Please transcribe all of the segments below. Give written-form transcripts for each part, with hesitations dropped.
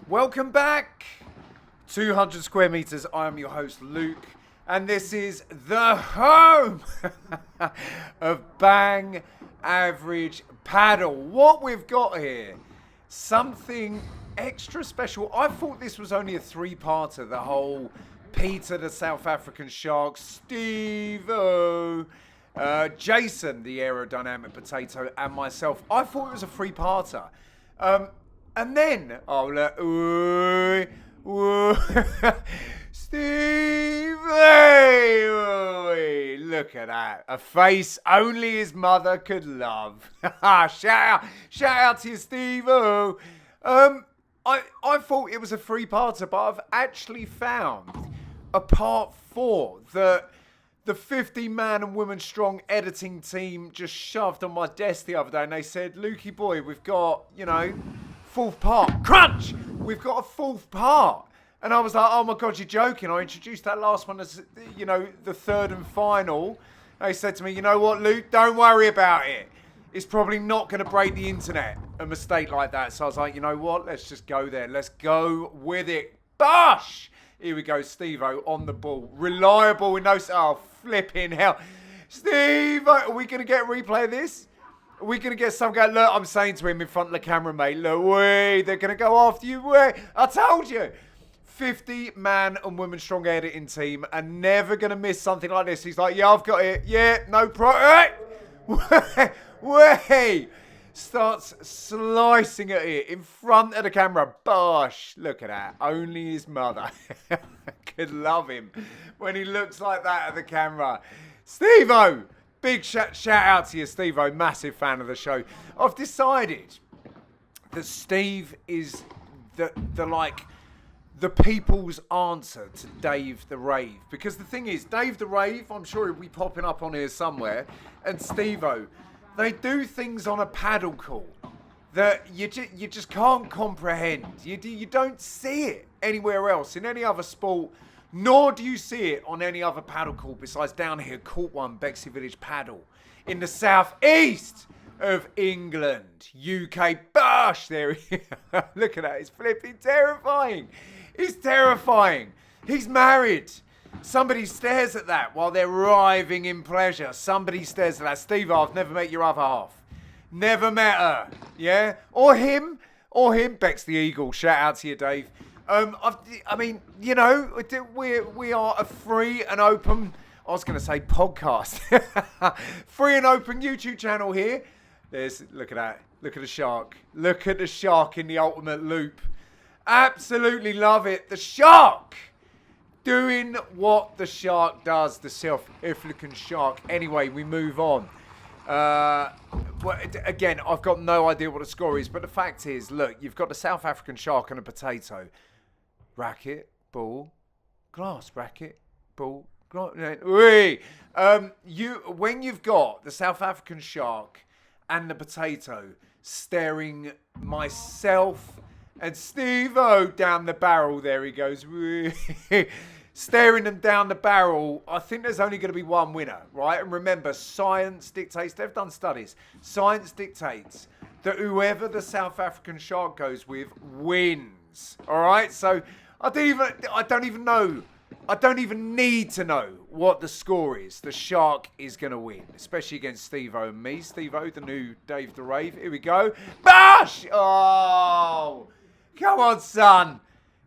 Welcome back. 200 square meters. I am your host, Luke, and this is the home of Bang Average Padel. What we've got here, something extra special. I thought this was only a three-parter, the whole Pieter, the South African Shark, Steo, Jason, the aerodynamic potato, and myself. I thought it was a three-parter. And then, Steve, look at that. A face only his mother could love. shout out to you, Steve. I thought it was a three-parter, but I've actually found a part 4 that the 50-man and woman strong editing team just shoved on my desk the other day, and they said, Lukey boy, we've got, fourth part. Crunch! We've got a fourth part. And I was like, oh my God, you're joking. I introduced that last one as, the third and final. They said to me, you know what, Luke, don't worry about it. It's probably not going to break the internet, a mistake like that. So I was like, you know what, let's just go there. Let's go with it. Bosh! Here we go, Steve-O on the ball. Reliable with no... Oh, flipping hell. Steve-O, are we going to get a replay of this? Are we going to get some guy? Look, I'm saying to him in front of the camera, mate, look, they're going to go after you. I told you. 50-man and woman strong editing team are never going to miss something like this. He's like, yeah, I've got it. Yeah, no problem. Starts slicing at it in front of the camera. Bosh. Look at that. Only his mother could love him when he looks like that at the camera. Steve-O. Big shout out to you, Steve-O. Massive fan of the show. I've decided that Steve is the people's answer to Dave the Rave. Because the thing is, Dave the Rave, I'm sure he'll be popping up on here somewhere, and Steve-O, they do things on a paddle court that you just can't comprehend. You don't see it anywhere else in any other sport, nor do you see it on any other paddle court besides down here, Court 1, Bexley Village Paddle, in the southeast of England, UK. Bosh! There he is. Look at that. It's flipping terrifying. It's terrifying. He's married. Somebody stares at that while they're writhing in pleasure. Somebody stares at that. Steve, I've never met your other half. Never met her. Yeah? Or him. Bex the Eagle. Shout out to you, Dave. We are a free and open, I was going to say podcast. Free and open YouTube channel here. Look at that. Look at the shark. Look at the shark in the ultimate loop. Absolutely love it. The shark doing what the shark does. The South-African shark. Anyway, we move on. Again, I've got no idea what the score is, but the fact is, look, you've got the South African shark and a potato. Racket, ball, glass, racket, ball, glass. When you've got the South African shark and the potato staring myself and Steve-O down the barrel, there he goes, staring them down the barrel, I think there's only going to be one winner, right? And remember, science dictates, they've done studies, science dictates that whoever the South African shark goes with wins, all right? So I don't even need to know what the score is. The shark is going to win, especially against Steve-O and me. Steve-O, the new Dave the Rave. Here we go. Bash! Oh! Come on, son.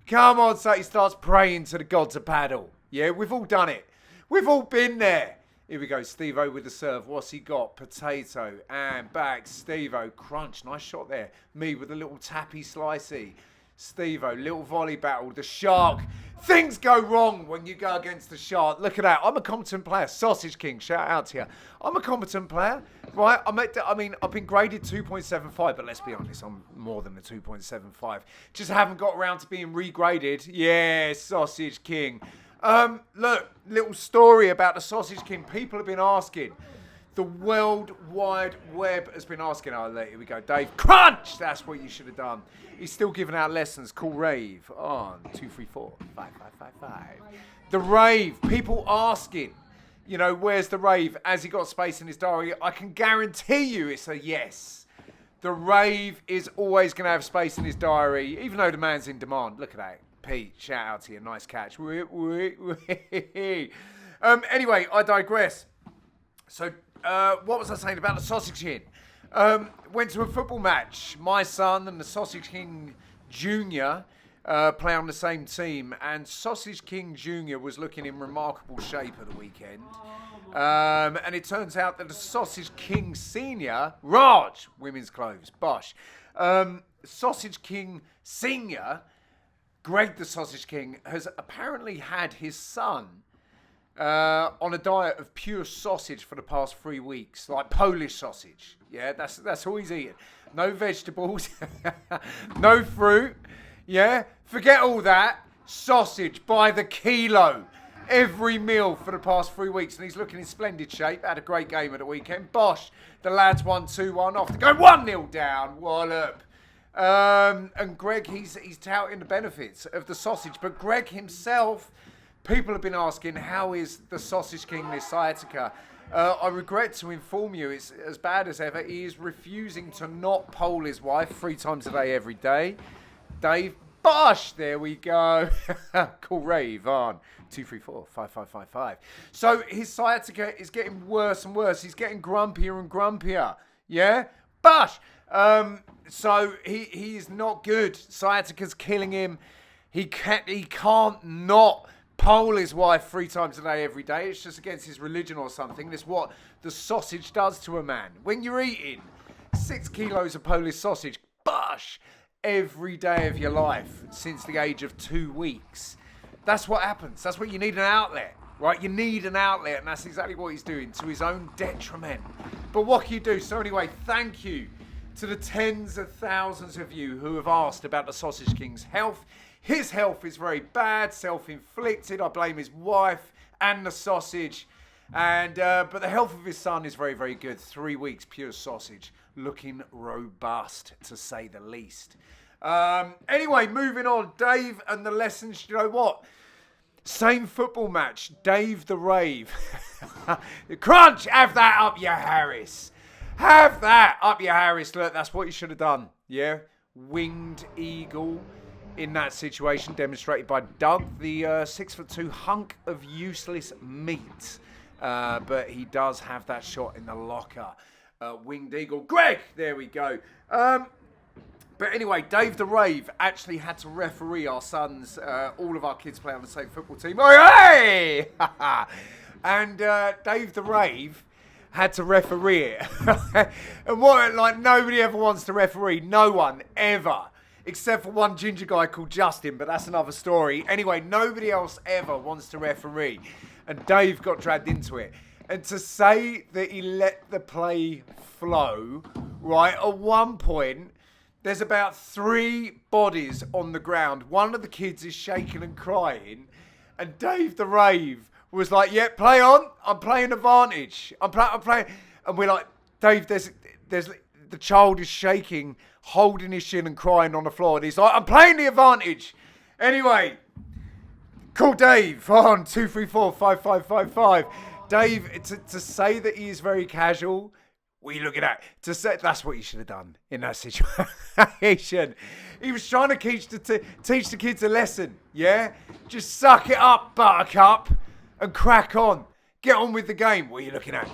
He starts praying to the gods of paddle. Yeah, we've all done it. We've all been there. Here we go. Steve-O with the serve. What's he got? Potato and back. Steve-O. Crunch. Nice shot there. Me with a little tappy slicey. Steve-O, little volley battle. The shark. Things go wrong when you go against the shark. Look at that. I'm a competent player. Sausage King, shout out to you. I'm a competent player, right? I've been graded 2.75, but let's be honest, I'm more than a 2.75. Just haven't got around to being regraded. Yeah, Sausage King. Look, little story about the Sausage King. People have been asking. The World Wide Web has been asking. Oh, here we go. Dave, crunch! That's what you should have done. He's still giving out lessons. Call Rave on 234 5555. The Rave. People asking, where's the Rave? Has he got space in his diary? I can guarantee you it's a yes. The Rave is always going to have space in his diary, even though the man's in demand. Look at that. Pete, shout out to you. Nice catch. Anyway, I digress. So, what was I saying about the Sausage King? Went to a football match. My son and the Sausage King Jr. Play on the same team. And Sausage King Jr. was looking in remarkable shape at the weekend. And it turns out that the Sausage King Senior, Raj, women's clothes, bosh. Sausage King Senior, Greg the Sausage King, has apparently had his son on a diet of pure sausage for the past 3 weeks, like Polish sausage. Yeah, that's all he's eating. No vegetables, no fruit. Yeah, forget all that. Sausage by the kilo. Every meal for the past 3 weeks, and he's looking in splendid shape. Had a great game at the weekend. Bosh, the lads won 2-1 off to go 1-0 down. Wallop. And Greg, he's touting the benefits of the sausage, but Greg himself, people have been asking, how is the Sausage King this sciatica? I regret to inform you, it's as bad as ever. He is refusing to not pole his wife 3 times a day, every day. Dave, bosh, there we go. Call Rave on 234-5555. So his sciatica is getting worse and worse. He's getting grumpier and grumpier. Yeah? Bosh! So he is not good. Sciatica's killing him. He can't not pole his wife 3 times a day, every day. It's just against his religion or something. That's what the sausage does to a man. When you're eating 6 kilos of Polish sausage, bosh, every day of your life since the age of 2 weeks. That's what happens. That's what you need, an outlet, right? You need an outlet, and that's exactly what he's doing, to his own detriment. But what can you do? So anyway, thank you to the tens of thousands of you who have asked about the Sausage King's health. His health is very bad, self-inflicted. I blame his wife and the sausage. But the health of his son is very, very good. 3 weeks, pure sausage. Looking robust, to say the least. Anyway, moving on. Dave and the lessons. You know what? Same football match. Dave the Rave. Crunch! Have that up your Harris. Have that up your Harris. Look, that's what you should have done. Yeah? Winged eagle in that situation, demonstrated by Doug, the 6'2" hunk of useless meat. But he does have that shot in the locker. Winged eagle. Greg! There we go. But anyway, Dave the Rave actually had to referee our sons. All of our kids play on the same football team. Oh, hey! And Dave the Rave had to referee it. And what, like, nobody ever wants to referee. No one, ever. Except for one ginger guy called Justin, but that's another story. Anyway, nobody else ever wants to referee. And Dave got dragged into it. And to say that he let the play flow, right, at one point, there's about 3 bodies on the ground. One of the kids is shaking and crying. And Dave the Rave was like, yeah, play on. I'm playing advantage. I'm playing. And we're like, Dave, there's the child is shaking, holding his shin and crying on the floor. And he's like, I'm playing the advantage. Anyway, call Dave on 234-5555. Dave, to say that he is very casual, what are you looking at? To say, that's what you should have done in that situation. He was trying to teach the kids a lesson, yeah? Just suck it up, buttercup, and crack on. Get on with the game. What are you looking at?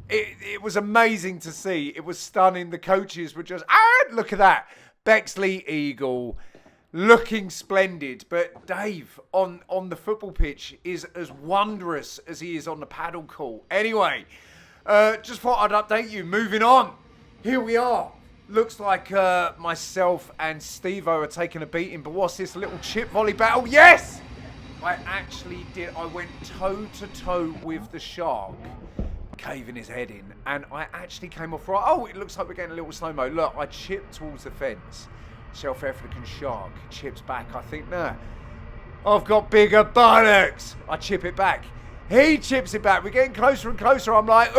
It was amazing to see. It was stunning. The coaches were just, look at that. Bexley Eagle, looking splendid. But Dave, on the football pitch, is as wondrous as he is on the paddle court. Anyway, just thought I'd update you. Moving on. Here we are. Looks like myself and Steo are taking a beating. But what's this little chip volley battle? Yes! I actually did. I went toe-to-toe with the shark, caving his head in. And I actually came off right. Oh, it looks like we're getting a little slow-mo. Look, I chipped towards the fence. South African shark chips back. I think, nah, I've got bigger buttocks. I chip it back. He chips it back. We're getting closer and closer. I'm like,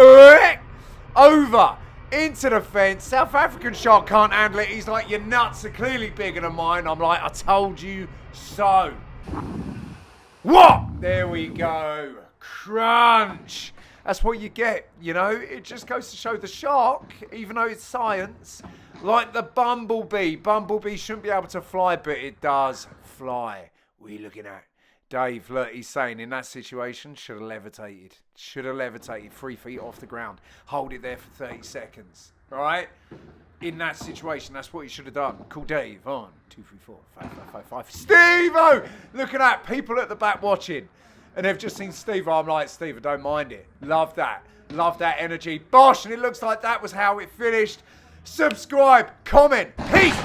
over into the fence. South African shark can't handle it. He's like, your nuts are clearly bigger than mine. I'm like, I told you so. What? There we go. Crunch. That's what you get, you know. It just goes to show the shark, even though it's science, like the bumblebee. Bumblebee shouldn't be able to fly, but it does fly. What are you looking at? Dave, look, he's saying in that situation, should have levitated. Should have levitated 3 feet off the ground. Hold it there for 30 seconds. All right? In that situation, that's what you should have done. Call Dave on 2, 3, 4, 5, 5, 5, 5. Steve-O! Look at that. People at the back watching. And they've just seen Steve-O. I'm like, Steve, I don't mind it. Love that. Love that energy. Bosh! And it looks like that was how it finished. Subscribe. Comment. Peace!